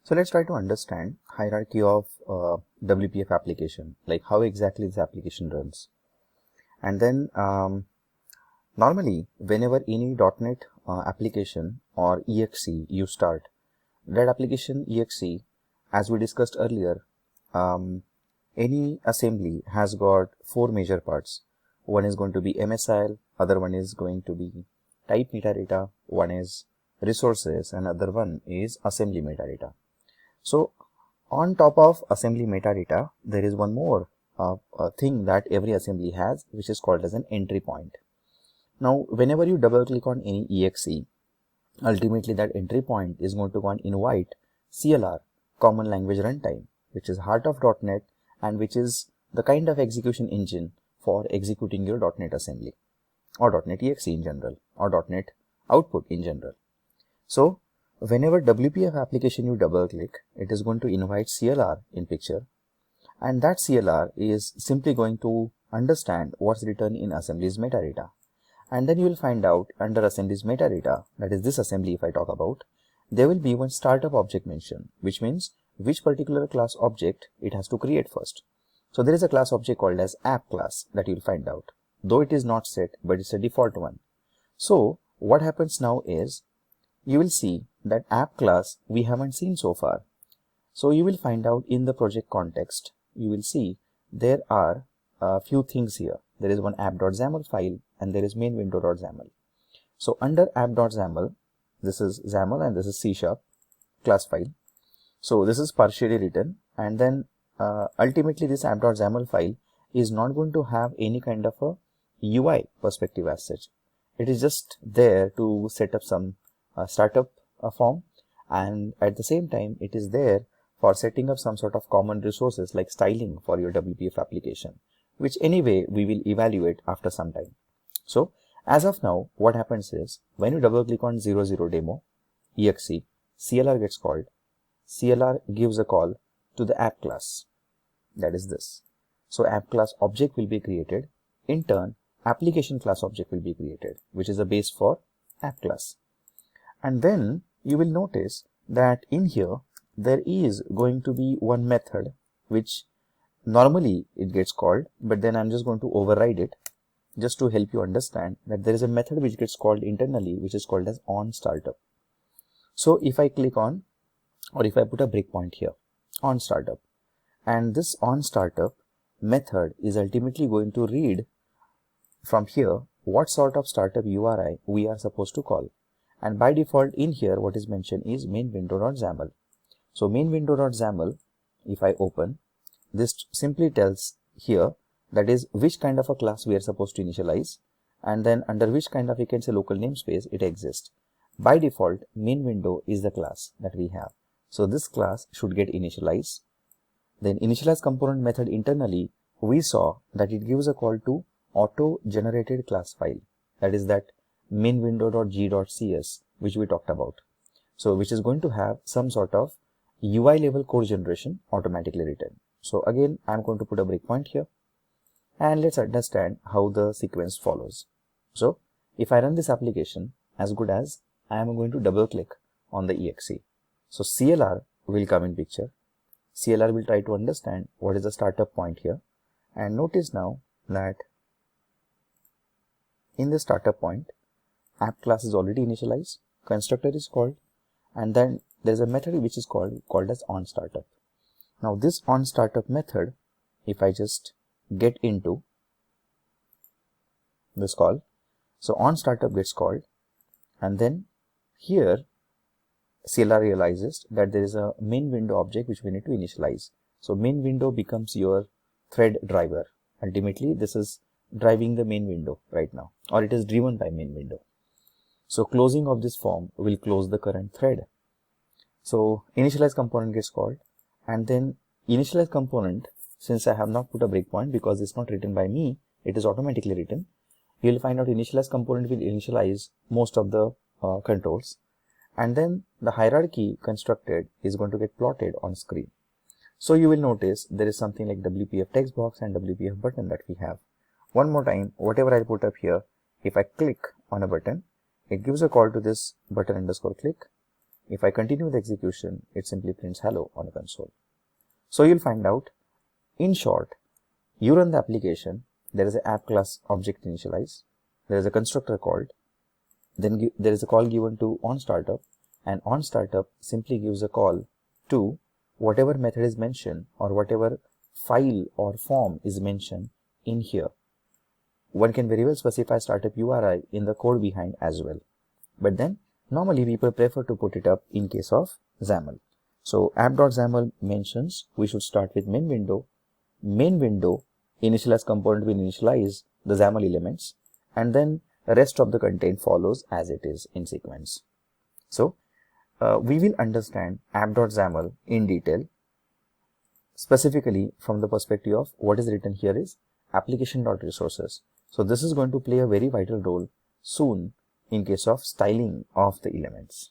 So let's try to understand hierarchy of WPF application, like how exactly this application runs. And then normally whenever any .NET application or exe you start, that application exe, as we discussed earlier, any assembly has got four major parts. One is going to be MSIL, other one is going to be type metadata, one is resources, and other one is assembly metadata. So on top of assembly metadata, there is one more thing that every assembly has, which is called as an entry point. Now, whenever you double click on any exe, ultimately that entry point is going to go and invite CLR, Common Language Runtime, which is heart of .NET and which is the kind of execution engine for executing your .NET assembly or .NET exe in general or .NET output in general. So whenever WPF application you double click, it is going to invite CLR in picture, and that CLR is simply going to understand what's written in assembly's metadata. And then you will find out under assembly's metadata, that is this assembly if I talk about, there will be one startup object mentioned, which means which particular class object it has to create first. So there is a class object called as app class that you will find out, though it is not set, but it's a default one. So what happens now is, you will see that app class we haven't seen so far. So you will find out in the project context, you will see there are a few things here. There is one app.xaml file and there is main window.xaml. So under app.xaml, this is XAML and this is C# class file. So this is partially written, and then ultimately this app.xaml file is not going to have any kind of a UI perspective as such. It is just there to set up some startup form, and at the same time it is there for setting up some sort of common resources like styling for your WPF application, which anyway we will evaluate after some time. So as of now, what happens is, when you double click on 00 demo exe, CLR gets called. CLR gives a call to the app class, that is this. So app class object will be created. In turn, application class object will be created, which is a base for app class. And then you will notice that in here there is going to be one method which normally it gets called, but then I'm just going to override it just to help you understand that there is a method which gets called internally, which is called as onStartup. So if I click on, or if I put a breakpoint here, onStartup, and this onStartup method is ultimately going to read from here what sort of startup URI we are supposed to call. And by default in here what is mentioned is main window.xaml. So main window.xaml, if I open, this simply tells here that is which kind of a class we are supposed to initialize, and then under which kind of, you can say, local namespace it exists. By default, main window is the class that we have. So this class should get initialized. Then initialize component method internally, we saw that it gives a call to auto generated class file, that is that main window.g.cs which we talked about. So which is going to have some sort of UI level code generation automatically written. So again, I'm going to put a breakpoint here, and let's understand how the sequence follows. So if I run this application, as good as I am going to double click on the exe. So CLR will come in picture. CLR will try to understand what is the startup point here, and notice now that in the startup point, app class is already initialized, constructor is called, and then there is a method which is called as onStartup. Now this onStartup method, if I just get into this call, so onStartup gets called, and then here CLR realizes that there is a main window object which we need to initialize. So main window becomes your thread driver. Ultimately this is driving the main window right now, or it is driven by main window. So closing of this form will close the current thread. So initialize component gets called, and then initialize component, since I have not put a breakpoint because it's not written by me, it is automatically written. You will find out initialize component will initialize most of the controls, and then the hierarchy constructed is going to get plotted on screen. So you will notice there is something like WPF text box and WPF button that we have. One more time, whatever I put up here, if I click on a button, it gives a call to this button underscore click, If I continue the execution, it simply prints hello on the console. So you'll find out, in short, you run the application, there is an app class object initialize, there is a constructor called, then there is a call given to onStartup, and onStartup simply gives a call to whatever method is mentioned or whatever file or form is mentioned in here. One can very well specify startup URI in the code behind as well. But then normally people prefer to put it up in case of XAML. So app.xaml mentions we should start with main window. Main window initialize component will initialize the XAML elements, and then the rest of the content follows as it is in sequence. So we will understand app.xaml in detail, specifically from the perspective of what is written here is application.resources. So this is going to play a very vital role soon in case of styling of the elements.